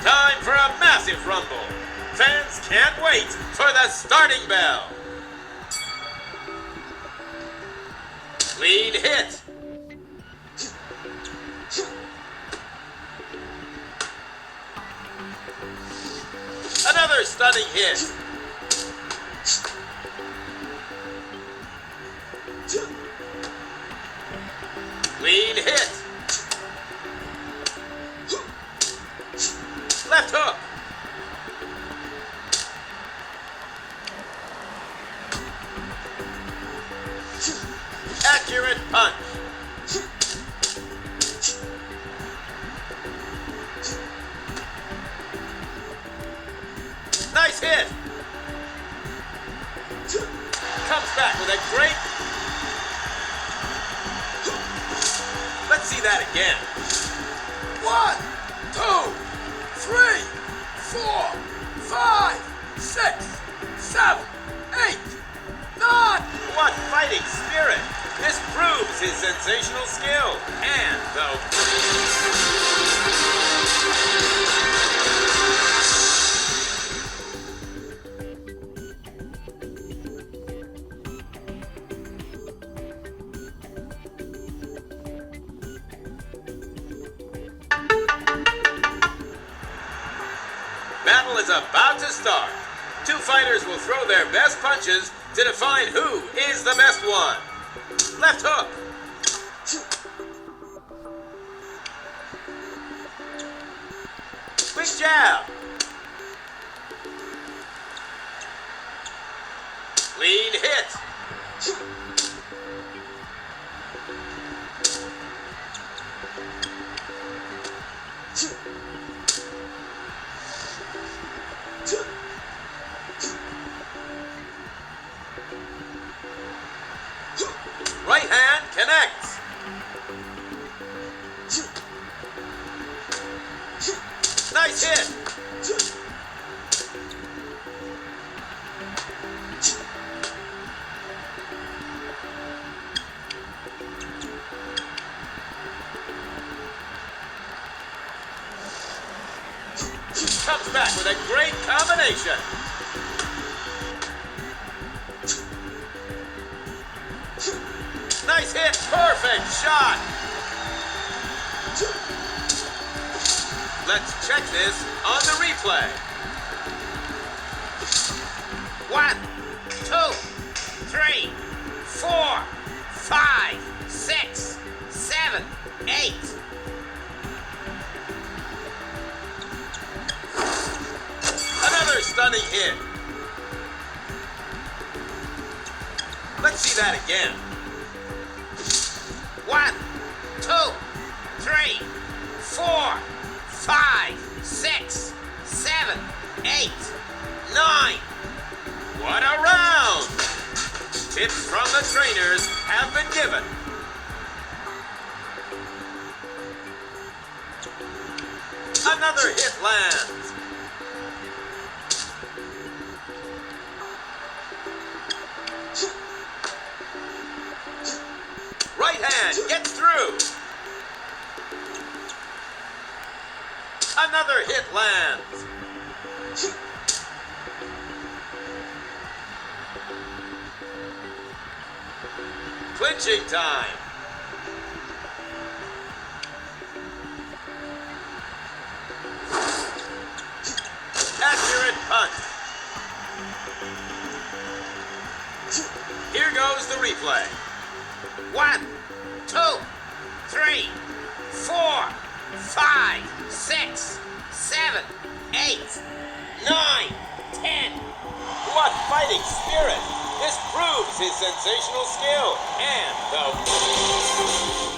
Time for a massive rumble. Fans can't wait for the starting bell. Lead hit. Another stunning hit. Lead hit. Left hook. Accurate punch. Nice hit. Comes back with a great... Let's see that again. 1, 2, 3, 4, 5, 6, 7, 8, 9. What fighting spirit! This proves his sensational skill and battle is about to start. Two fighters will throw their best punches to define who is the best one. Left hook. Quick jab. Lead hit. Right hand connects. Nice hit. Comes back with a great combination. Nice hit, perfect shot. Let's check this on the replay. 1, 2, 3, 4, 5, 6, 7, 8. Another stunning hit. Let's see that again. 1, 2, 3, 4, 5, 6, 7, 8, 9. What a round! Tips from the trainers have been given. Another hit lands. Right hand gets through. Another hit lands. Clinching time. Accurate punch. Here goes the replay. 1, 2, 3, 4, 5, 6, 7, 8, 9, 10. What fighting spirit! This proves his sensational skill and the